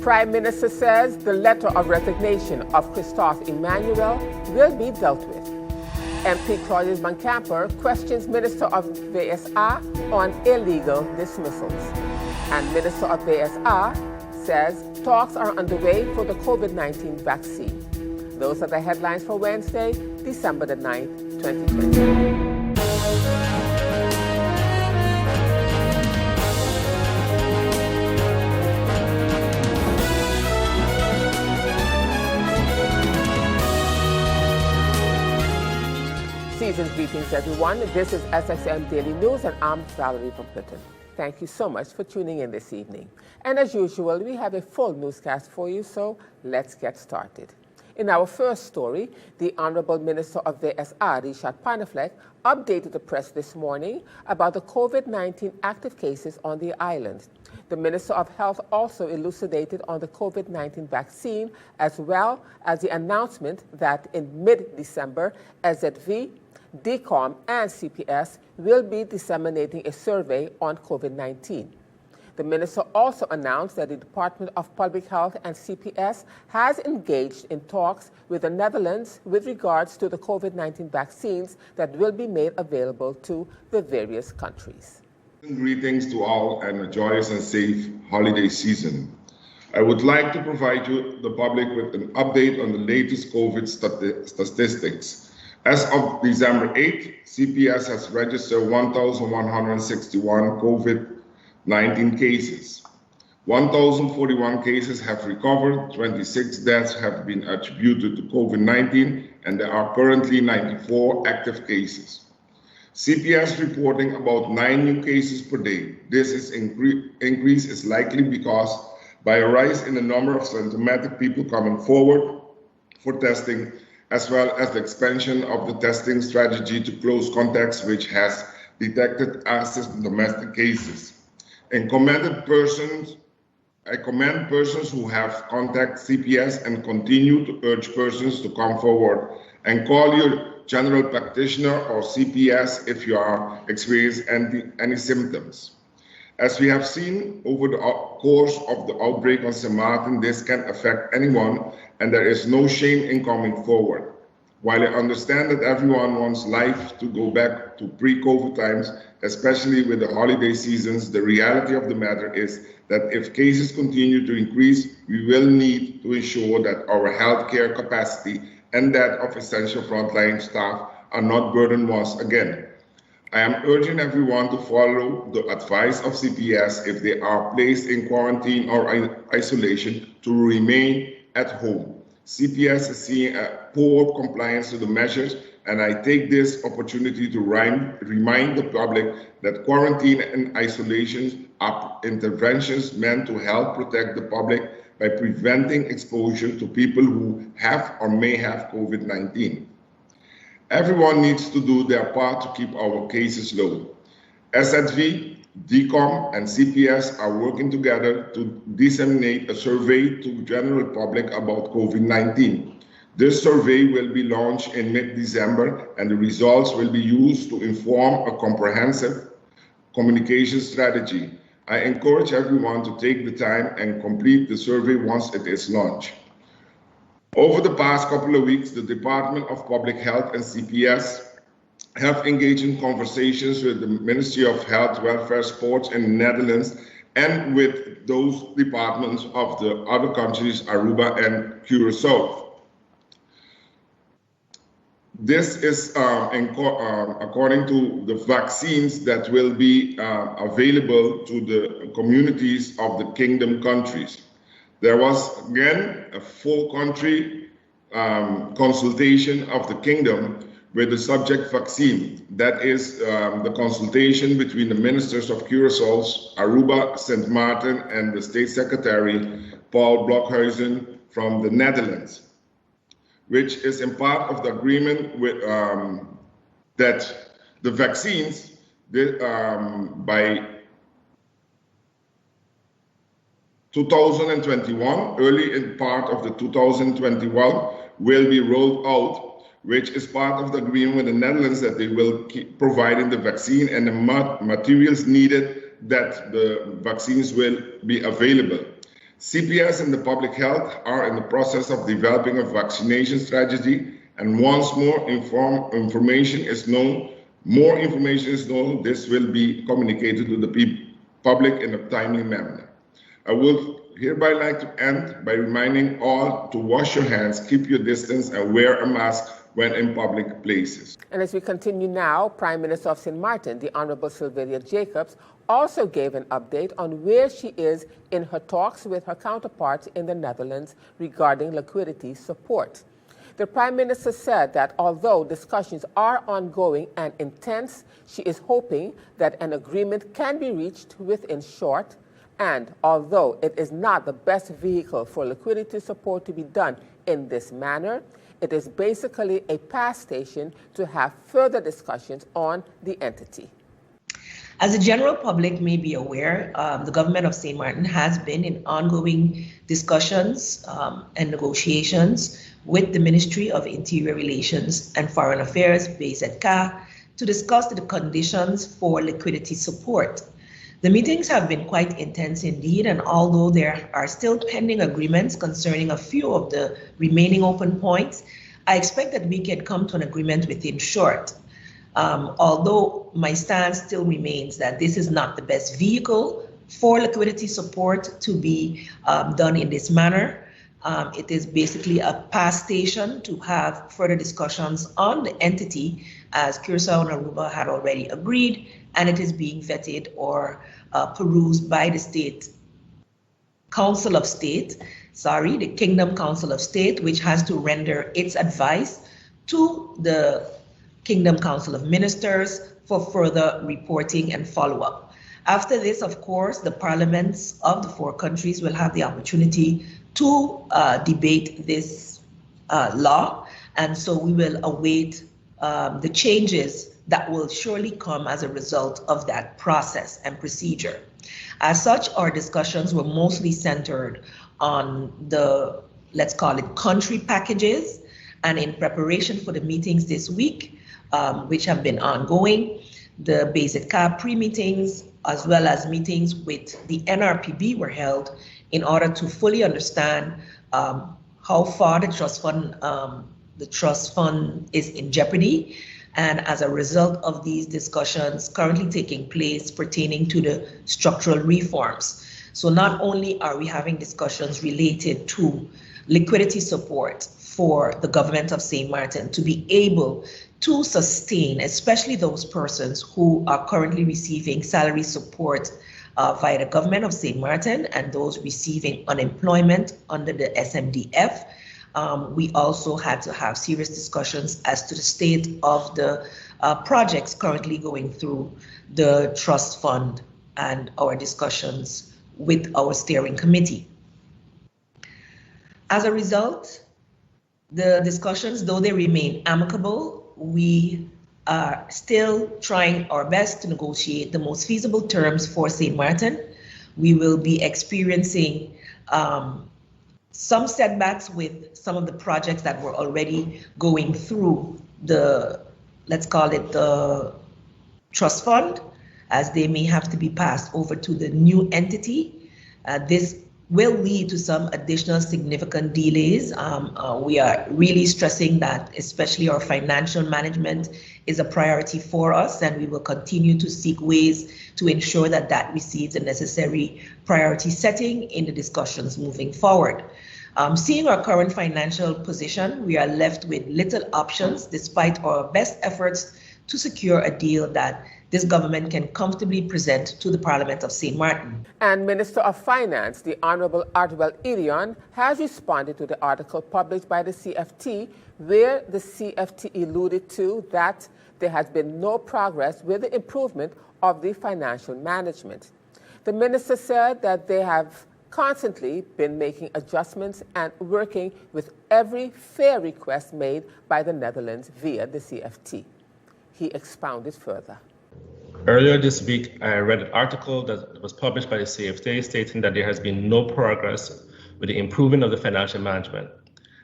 Prime Minister says the letter of resignation of Christophe Emmanuel will be dealt with. MP Claudius Mancamper questions Minister of VSA on illegal dismissals. And Minister of VSA says talks are underway for the COVID-19 vaccine. Those are the headlines for Wednesday, December the 9th, 2020. Season's greetings, everyone. This is SXM Daily News, and I'm Valerie from Clinton. Thank you so much for tuning in this evening. And as usual, we have a full newscast for you, so let's get started. In our first story, the Honorable Minister of VSA, Richard Panafleck, updated the press this morning about the COVID-19 active cases on the island. The Minister of Health also elucidated on the COVID-19 vaccine, as well as the announcement that in mid-December, SZV, DCOM, and CPS will be disseminating a survey on COVID-19. The minister also announced that the Department of Public Health and CPS has engaged in talks with the Netherlands with regards to the COVID-19 vaccines that will be made available to the various countries. Greetings to all and a joyous and safe holiday season. I would like to provide you, the public, with an update on the latest COVID statistics. As of December 8th, CPS has registered 1,161 COVID-19 cases. 1,041 cases have recovered, 26 deaths have been attributed to COVID-19, and there are currently 94 active cases. CPS reporting about 9 new cases per day. This increase is likely because by a rise in the number of symptomatic people coming forward for testing, as well as the expansion of the testing strategy to close contacts, which has detected asymptomatic cases. I commend persons who have contacted CPS and continue to urge persons to come forward and call your general practitioner or CPS if you are experiencing any symptoms. As we have seen over the course of the outbreak on St. Martin, this can affect anyone, and there is no shame in coming forward. While I understand that everyone wants life to go back to pre-COVID times, especially with the holiday seasons, the reality of the matter is that if cases continue to increase, we will need to ensure that our healthcare capacity and that of essential frontline staff are not burdened once again. I am urging everyone to follow the advice of CPS if they are placed in quarantine or isolation to remain at home. CPS is seeing a poor compliance to the measures, and I take this opportunity to remind the public that quarantine and isolation are interventions meant to help protect the public by preventing exposure to people who have or may have COVID-19. Everyone needs to do their part to keep our cases low. SZV, DCOM, and CPS are working together to disseminate a survey to the general public about COVID-19. This survey will be launched in mid-December, and the results will be used to inform a comprehensive communication strategy. I encourage everyone to take the time and complete the survey once it is launched. Over the past couple of weeks, the Department of Public Health and CPS have engaged in conversations with the Ministry of Health, Welfare, Sports in the Netherlands and with those departments of the other countries, Aruba and Curacao. This is according to the vaccines that will be available to the communities of the Kingdom countries. There was again a full country consultation of the Kingdom with the subject vaccine. That is the consultation between the ministers of Curacao, Aruba, St. Martin, and the State Secretary, Paul Blokhuizen from the Netherlands, which is in part of the agreement with, that the vaccines by 2021, early in part of the 2021, will be rolled out, which is part of the agreement with the Netherlands that they will keep providing the vaccine and the materials needed that the vaccines will be available. CPS and the public health are in the process of developing a vaccination strategy, and once more information is known, this will be communicated to the public in a timely manner. I would hereby like to end by reminding all to wash your hands, keep your distance, and wear a mask when in public places. And as we continue now, Prime Minister of St. Martin, the Honorable Sylvia Jacobs, also gave an update on where she is in her talks with her counterparts in the Netherlands regarding liquidity support. The Prime Minister said that although discussions are ongoing and intense, she is hoping that an agreement can be reached within short. And although it is not the best vehicle for liquidity support to be done in this manner, it is basically a pass station to have further discussions on the entity. As the general public may be aware, the government of St. Martin has been in ongoing discussions and negotiations with the Ministry of Interior Relations and Foreign Affairs, BZK, to discuss the conditions for liquidity support. The meetings have been quite intense indeed, and although there are still pending agreements concerning a few of the remaining open points, I expect that we can come to an agreement within short. Although my stance still remains that this is not the best vehicle for liquidity support to be done in this manner. It is basically a pass station to have further discussions on the entity, as Curacao and Aruba had already agreed, and it is being vetted or perused by the the Kingdom Council of State, which has to render its advice to the Kingdom Council of Ministers for further reporting and follow-up. After this, of course, the parliaments of the four countries will have the opportunity to debate this law, and so we will await the changes that will surely come as a result of that process and procedure. As such, our discussions were mostly centered on the, let's call it, country packages, and in preparation for the meetings this week, which have been ongoing, the basic CAB pre-meetings, as well as meetings with the NRPB were held in order to fully understand how far the trust fund is in jeopardy. And as a result of these discussions currently taking place pertaining to the structural reforms. So not only are we having discussions related to liquidity support for the government of St. Martin to be able to sustain, especially those persons who are currently receiving salary support via the government of St. Martin and those receiving unemployment under the SMDF. We also had to have serious discussions as to the state of the projects currently going through the trust fund and our discussions with our steering committee. As a result, the discussions, though they remain amicable, we are still trying our best to negotiate the most feasible terms for St. Martin. We will be experiencing some setbacks with some of the projects that were already going through the, let's call it the trust fund, as they may have to be passed over to the new entity. This will lead to some additional significant delays. We are really stressing that especially our financial management is a priority for us, and we will continue to seek ways to ensure that that receives the necessary priority setting in the discussions moving forward. Seeing our current financial position, we are left with little options despite our best efforts to secure a deal that this government can comfortably present to the Parliament of St. Martin. And Minister of Finance, the Honorable Artwell Irion, has responded to the article published by the CFT, where the CFT alluded to that there has been no progress with the improvement of the financial management. The minister said that they have constantly been making adjustments and working with every fair request made by the Netherlands via the CFT. He expounded further. Earlier this week, I read an article that was published by the CFT stating that there has been no progress with the improvement of the financial management.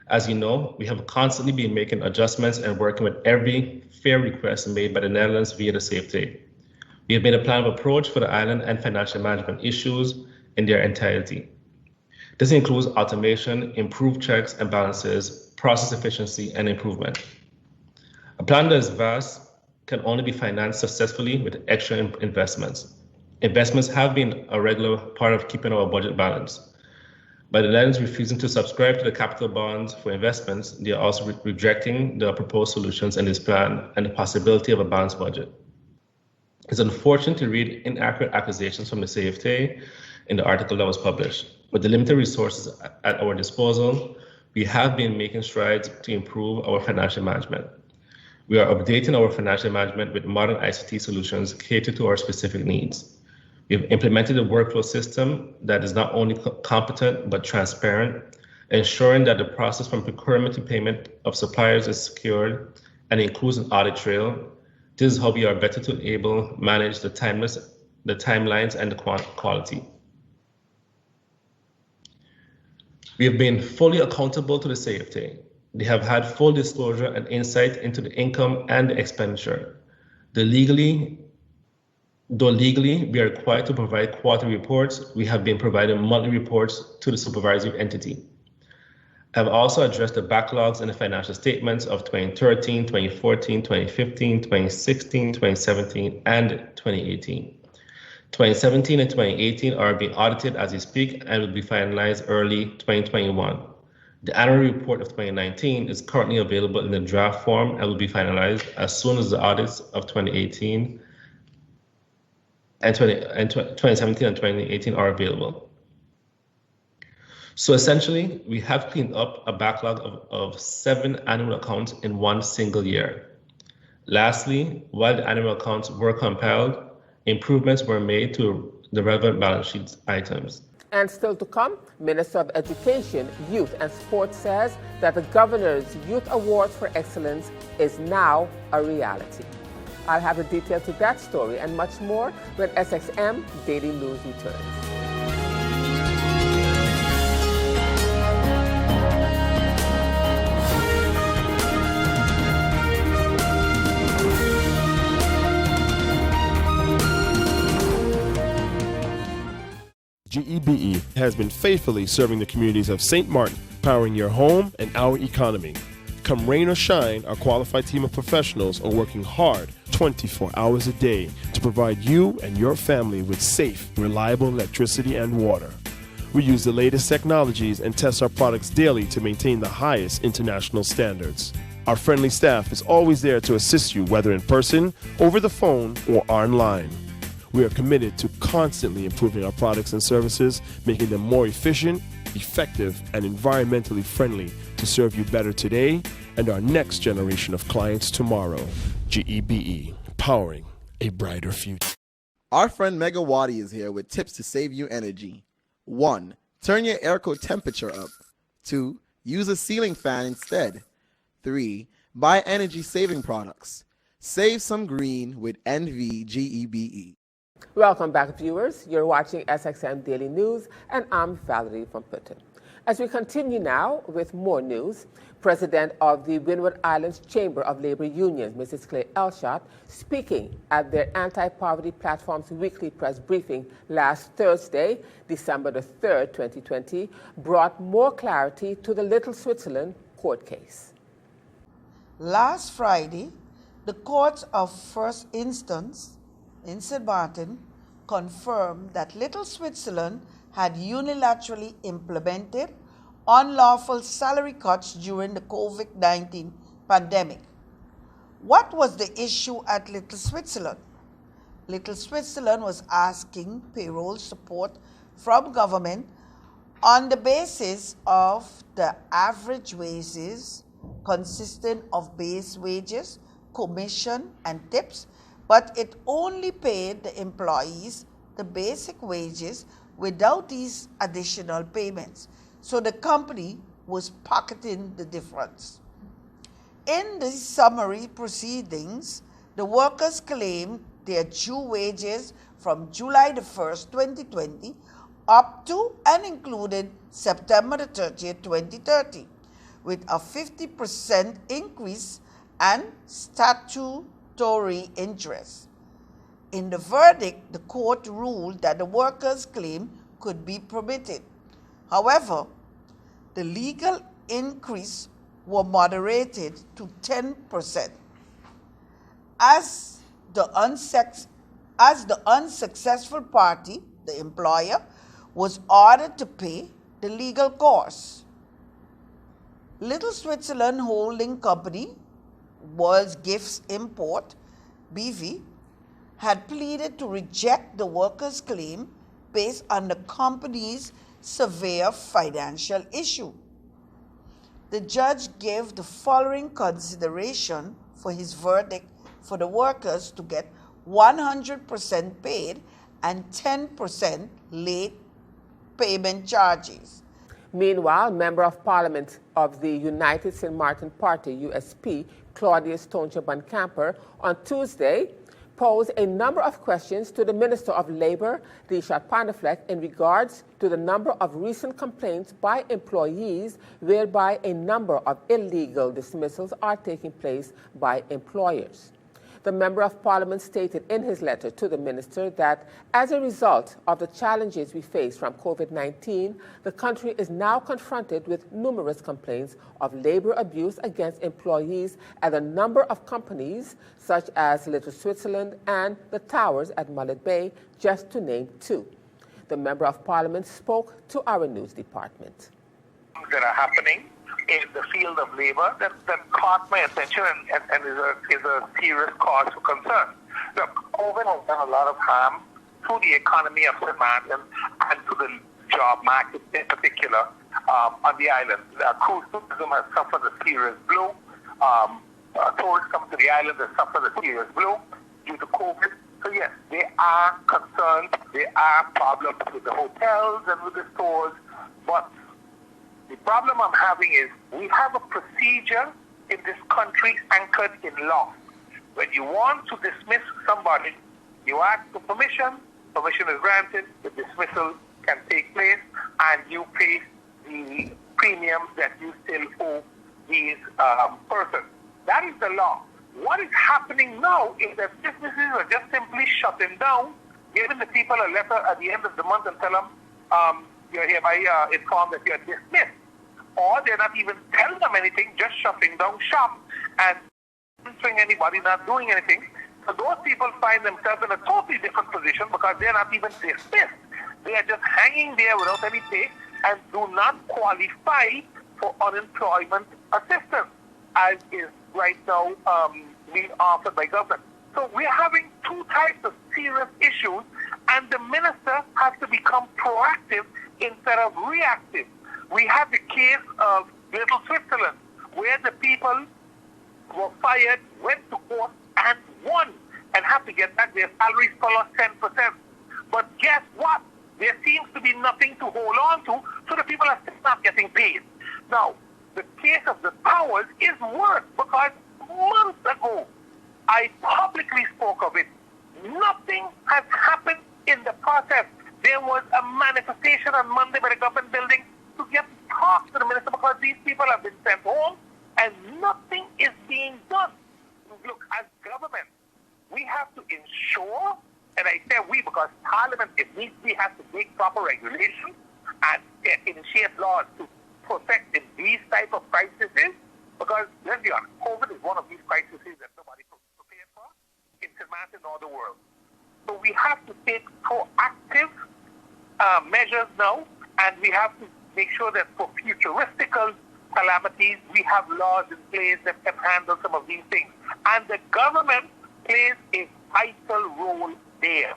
As you know, we have constantly been making adjustments and working with every fair request made by the Netherlands via the CFT. We have made a plan of approach for the island and financial management issues in their entirety. This includes automation, improved checks and balances, process efficiency, and improvement. A plan that is vast can only be financed successfully with extra investments. Investments have been a regular part of keeping our budget balanced. By the lenders refusing to subscribe to the capital bonds for investments, they are also rejecting the proposed solutions in this plan and the possibility of a balanced budget. It's unfortunate to read inaccurate accusations from the CFTA in the article that was published. With the limited resources at our disposal, we have been making strides to improve our financial management. We are updating our financial management with modern ICT solutions catered to our specific needs. We have implemented a workflow system that is not only competent but transparent, ensuring that the process from procurement to payment of suppliers is secured and includes an audit trail. This is how we are better to able manage the timelines and the quality. We have been fully accountable to the CFTA. They have had full disclosure and insight into the income and the expenditure. Though legally we are required to provide quarterly reports, we have been providing monthly reports to the supervisory entity. I have also addressed the backlogs in the financial statements of 2013, 2014, 2015, 2016, 2017, and 2018. 2017 and 2018 are being audited as we speak and will be finalized early 2021. The annual report of 2019 is currently available in the draft form and will be finalized as soon as the audits of 2018 and 2017 and 2018 are available. So essentially, we have cleaned up a backlog of 7 annual accounts in one single year. Lastly, while the annual accounts were compiled, improvements were made to the relevant balance sheet items. And still to come, Minister of Education, Youth and Sport says that the Governor's Youth Awards for Excellence is now a reality. I'll have the details to that story and much more when SXM Daily News returns. GEBE has been faithfully serving the communities of St. Martin, powering your home and our economy. Come rain or shine, our qualified team of professionals are working hard 24 hours a day to provide you and your family with safe, reliable electricity and water. We use the latest technologies and test our products daily to maintain the highest international standards. Our friendly staff is always there to assist you, whether in person, over the phone, or online. We are committed to constantly improving our products and services, making them more efficient, effective, and environmentally friendly to serve you better today and our next generation of clients tomorrow. GEBE, powering a brighter future. Our friend Megawati is here with tips to save you energy. 1. Turn your airco temperature up. 2. Use a ceiling fan instead. 3. Buy energy-saving products. Save some green with NVGEBE. Welcome back, viewers. You're watching SXM Daily News, and I'm Valerie from Putin. As we continue now with more news, President of the Windward Islands Chamber of Labor Unions, Mrs. Clay Elshot, speaking at their Anti-Poverty Platform's weekly press briefing last Thursday, December the 3rd, 2020, brought more clarity to the Little Switzerland court case. Last Friday, the Court of First Instance in St. Martin confirmed that Little Switzerland had unilaterally implemented unlawful salary cuts during the COVID-19 pandemic. What was the issue at Little Switzerland? Little Switzerland was asking payroll support from government on the basis of the average wages consisting of base wages, commission, and tips, but it only paid the employees the basic wages without these additional payments. So the company was pocketing the difference. In the summary proceedings, the workers claimed their due wages from July the 1st, 2020 up to and including September the 30th, 2030, with a 50% increase and statutory interest. In the verdict, the court ruled that the workers' claim could be permitted. However, the legal increase was moderated to 10%. As the unsuccessful party, the employer, was ordered to pay the legal costs. Little Switzerland Holding Company, World's Gifts Import, BV, had pleaded to reject the workers' claim based on the company's severe financial issue. The judge gave the following consideration for his verdict for the workers to get 100% paid and 10% late payment charges. Meanwhile, Member of Parliament of the United St. Martin Party, USP, Claudius Tonja-Bancamper, on Tuesday posed a number of questions to the Minister of Labour, Richard Panafleck, in regards to the number of recent complaints by employees whereby a number of illegal dismissals are taking place by employers. The Member of Parliament stated in his letter to the Minister that as a result of the challenges we face from COVID-19, the country is now confronted with numerous complaints of labor abuse against employees at a number of companies, such as Little Switzerland and the Towers at Mullet Bay, just to name two. The Member of Parliament spoke to our news department. That are happening in the field of labor that caught my attention and is a serious cause for concern. Look, COVID has done a lot of harm to the economy of St. Martin and to the job market in particular on the island. Cruise tourism has suffered a serious blow. Tourists coming to the island have suffered a serious blow due to COVID. So yes, there are concerns, there are problems with the hotels and with the stores, but the problem I'm having is we have a procedure in this country anchored in law. When you want to dismiss somebody, you ask for permission, permission is granted, the dismissal can take place, and you pay the premiums that you still owe these persons. That is the law. What is happening now is that businesses are just simply shutting down, giving the people a letter at the end of the month and tell them, you're hereby informed that you're dismissed. Or they're not even telling them anything, just shutting down shop and answering anybody, not doing anything. So those people find themselves in a totally different position because they're not even dismissed. They are just hanging there without any pay and do not qualify for unemployment assistance, as is right now being offered by government. So we're having two types of serious issues, and the minister has to become proactive instead of reactive. We have the case of Little Switzerland, where the people were fired, went to court, and won, and have to get back their salaries plus 10%. But guess what? There seems to be nothing to hold on to, so the people are still not getting paid. Now, the case of the Towers is worse because months ago, I publicly spoke of it. Nothing has happened in the process. There was a manifestation on Monday by the government building to get to talk to the minister because these people have been sent home and nothing is being done. Look, as government, we have to ensure, and I say we because Parliament, if needs be, has to make proper regulations and initiate laws to protect in these type of crises, because let's be honest, COVID is one of these crises that nobody prepared for in St. Martin or the world. So we have to take proactive measures now, and we have to make sure that for futuristical calamities, we have laws in place that can handle some of these things. And the government plays a vital role there.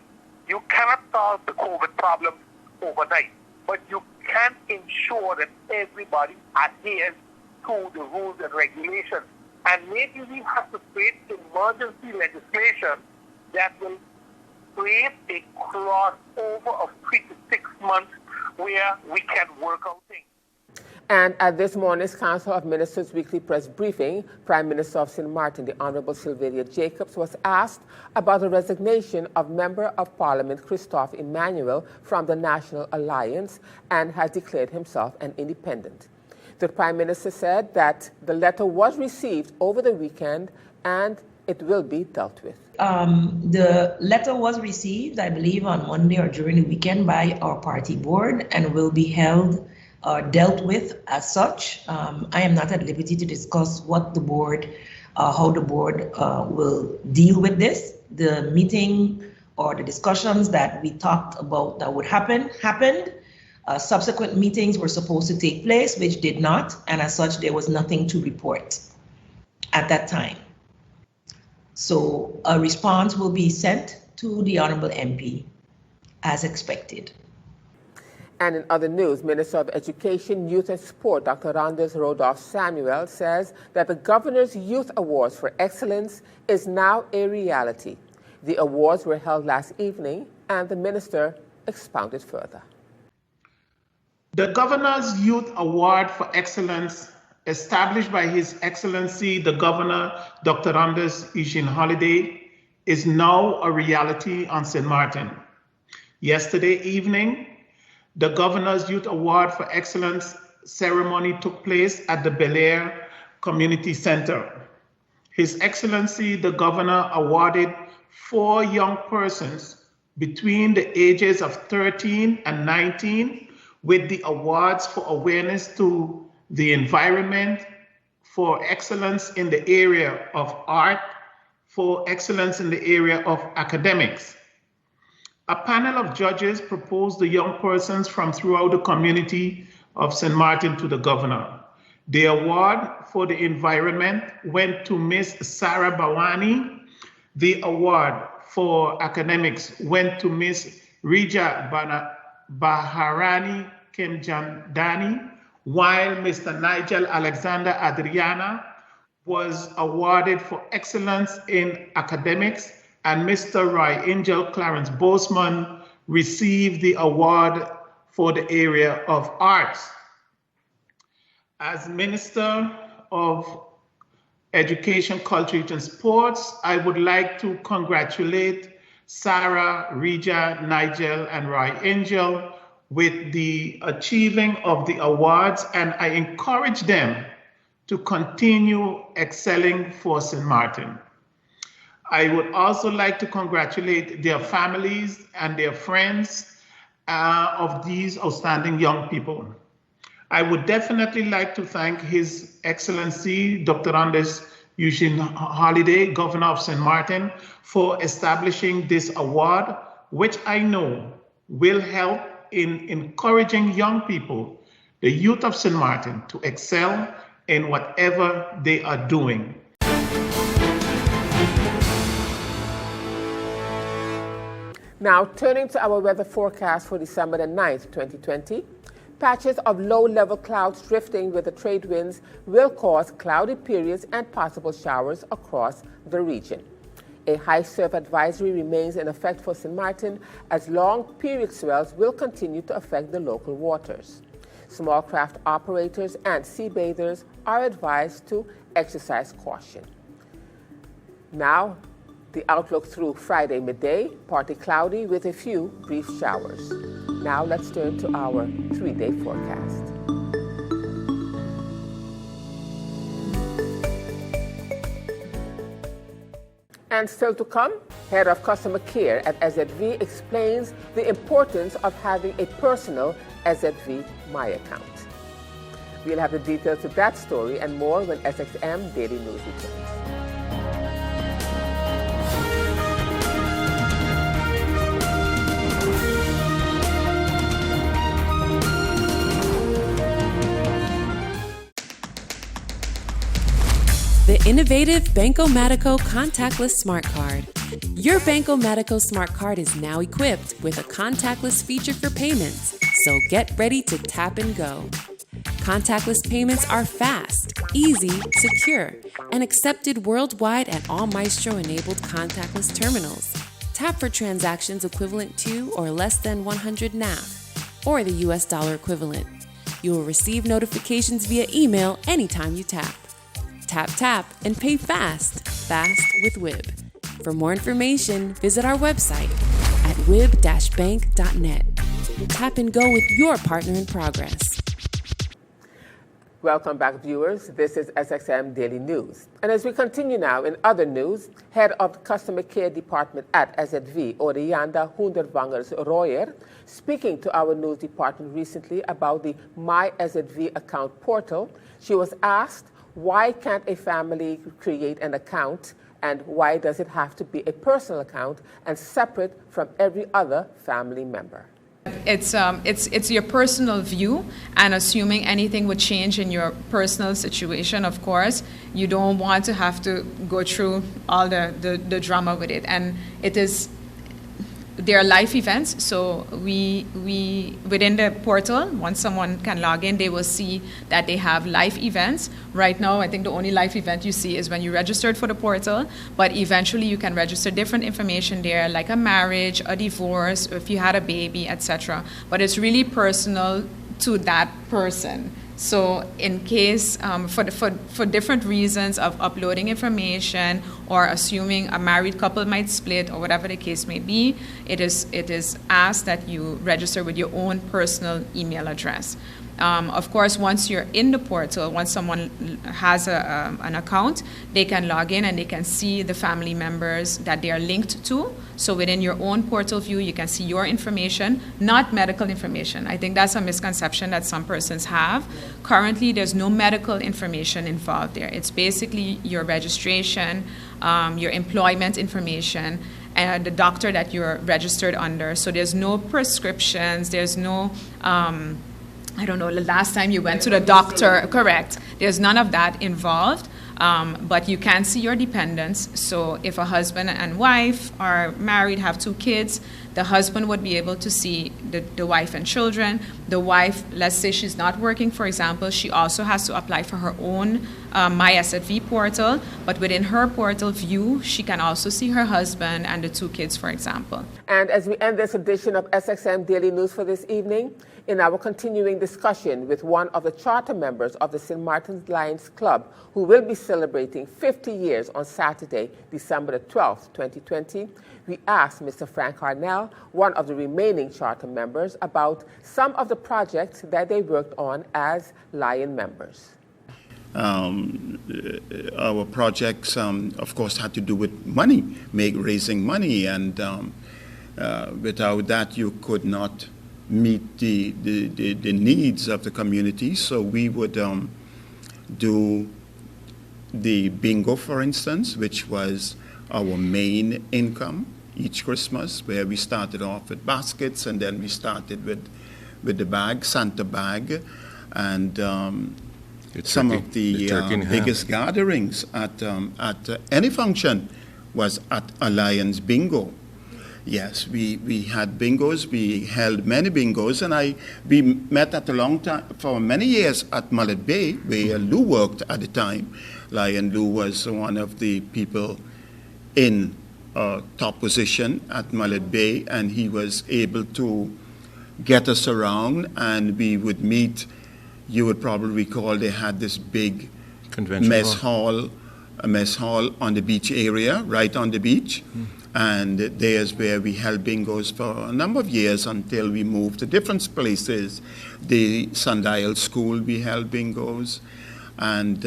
You cannot solve the COVID problem overnight, but you can ensure that everybody adheres to the rules and regulations. And maybe we have to create emergency legislation that will create a crossover of 3 to 6 months where we can work out things. And at this morning's Council of Ministers weekly press briefing, Prime Minister of St. Martin, the Honorable Sylvia Jacobs, was asked about the resignation of Member of Parliament Christophe Emmanuel from the National Alliance and has declared himself an independent. The Prime Minister said that the letter was received over the weekend and it will be dealt with. The letter was received, I believe, on Monday or during the weekend by our party board and will be held dealt with as such. I am not at liberty to discuss what the board, how the board will deal with this. The meeting or the discussions that we talked about that would happen happened. Subsequent meetings were supposed to take place, which did not, and as such, there was nothing to report at that time. So a response will be sent to the Honorable MP as expected. And in other news, Minister of Education, Youth and Sport, Dr. Randers Rodolph Samuel, says that the Governor's Youth Awards for Excellence is now a reality. The awards were held last evening, and the minister expounded further. The Governor's Youth Award for Excellence, established by His Excellency the Governor, Dr. Randers Eugene Holiday, is now a reality on St. Martin. Yesterday evening, the Governor's Youth Award for Excellence ceremony took place at the Bel Air Community Center. His Excellency the Governor awarded 4 young persons between the ages of 13 and 19 with the awards for awareness to the environment, for excellence in the area of art, for excellence in the area of academics. A panel of judges proposed the young persons from throughout the community of St. Martin to the Governor. The award for the environment went to Miss Sarah Bawani. The award for academics went to Miss Rija Baharani Kemjandani, while Mr. Nigel Alexander Adriana was awarded for excellence in academics, and Mr. Roy Angel Clarence Boseman received the award for the area of arts. As Minister of Education, Culture, Youth and Sports, I would like to congratulate Sarah, Rija, Nigel, and Roy Angel with the achieving of the awards, and I encourage them to continue excelling for St. Martin. I would also like to congratulate their families and their friends of these outstanding young people. I would definitely like to thank His Excellency Dr. Randers Eugene Holiday, Governor of St. Martin, for establishing this award, which I know will help in encouraging young people, the youth of St. Martin, to excel in whatever they are doing. Now, turning to our weather forecast for December the 9th, 2020, patches of low-level clouds drifting with the trade winds will cause cloudy periods and possible showers across the region. A high surf advisory remains in effect for St. Martin, as long period swells will continue to affect the local waters. Small craft operators and sea bathers are advised to exercise caution. Now, the outlook through Friday midday, partly cloudy with a few brief showers. Now let's turn to our 3-day forecast. And still to come, Head of Customer Care at SZV explains the importance of having a personal SZV My Account. We'll have the details to that story and more when SXM Daily News returns. The innovative Banco Matico contactless smart card. Your Banco Matico smart card is now equipped with a contactless feature for payments, so get ready to tap and go. Contactless payments are fast, easy, secure, and accepted worldwide at all Maestro-enabled contactless terminals. Tap for transactions equivalent to or less than 100 NAF, or the US dollar equivalent. You will receive notifications via email anytime you tap. Tap, tap, and pay fast. Fast with WIB. For more information, visit our website at wib-bank.net. Tap and go with your partner in progress. Welcome back, viewers. This is SXM Daily News. And as we continue now in other news, head of the Customer Care Department at SZV, Orianda Hundervangers Royer, speaking to our news department recently about the My SZV account portal, she was asked, why can't a family create an account, and why does it have to be a personal account and separate from every other family member? It's your personal view, and assuming anything would change in your personal situation, of course, you don't want to have to go through all the drama with it. And there are life events, so we within the portal, once someone can log in, they will see that they have life events. Right now, I think the only life event you see is when you registered for the portal, but eventually you can register different information there, like a marriage, a divorce, if you had a baby, etc. But it's really personal to that person. So in case, for different reasons of uploading information or assuming a married couple might split or whatever the case may be, it is asked that you register with your own personal email address. Of course, once you're in the portal, once someone has an account, they can log in and they can see the family members that they are linked to. So within your own portal view, you can see your information, not medical information. I think that's a misconception that some persons have. Currently, there's no medical information involved there. It's basically your registration, your employment information, and the doctor that you're registered under. So there's no prescriptions, there's no I don't know, the last time you went to the doctor, correct. There's none of that involved, but you can see your dependents. So if a husband and wife are married, have 2 kids, the husband would be able to see the wife and children. The wife, let's say she's not working, for example, she also has to apply for her own My SZV portal, but within her portal view, she can also see her husband and the 2 kids, for example. And as we end this edition of SXM Daily News for this evening, in our continuing discussion with one of the charter members of the St. Martin's Lions Club, who will be celebrating 50 years on Saturday, December the 12th, 2020, we asked Mr. Frank Harnell, one of the remaining charter members, about some of the projects that they worked on as Lion members. Our projects, of course, had to do with money, raising money, and without that, you could not meet the needs of the community. So we would do the bingo, for instance, which was our main income each Christmas, where we started off with baskets, and then we started with the bag, Santa bag, and some of the biggest gatherings at any function was at a Lions bingo. Yes, we had bingos. We held many bingos, and we met at a long time for many years at Mullet Bay, where Lou worked at the time. Lion Lou was one of the people in top position at Mullet Bay, and he was able to get us around, and we would meet. You would probably recall they had this big mess hall on the beach area, right on the beach. And there's where we held bingos for a number of years until we moved to different places. The Sundial School, we held bingos. And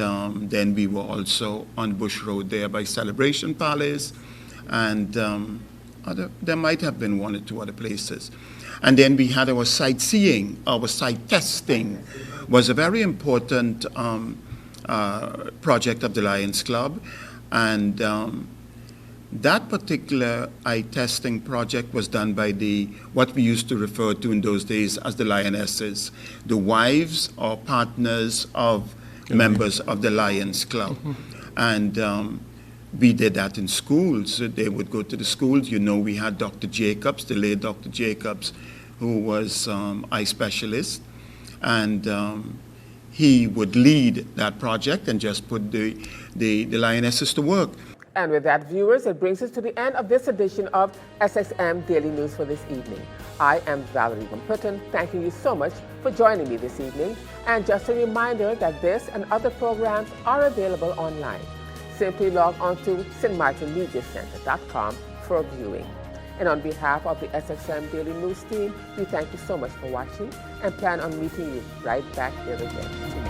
then we were also on Bush Road there by Celebration Palace. And there might have been 1 or 2 other places. And then we had our sightseeing, our sight testing was a very important project of the Lions Club. And that particular eye testing project was done by what we used to refer to in those days as the Lionesses, the wives or partners of members of the Lions Club. And we did that in schools. They would go to the schools. You know, we had Dr. Jacobs, the late Dr. Jacobs, who was eye specialist. And he would lead that project and just put the Lionesses to work. And with that, viewers, it brings us to the end of this edition of SXM Daily News for this evening. I am Valerie Van Putten, thanking you so much for joining me this evening. And just a reminder that this and other programs are available online. Simply log on to stmartinmediacenter.com for viewing. And on behalf of the SXM Daily News team, we thank you so much for watching and plan on meeting you right back here again tomorrow.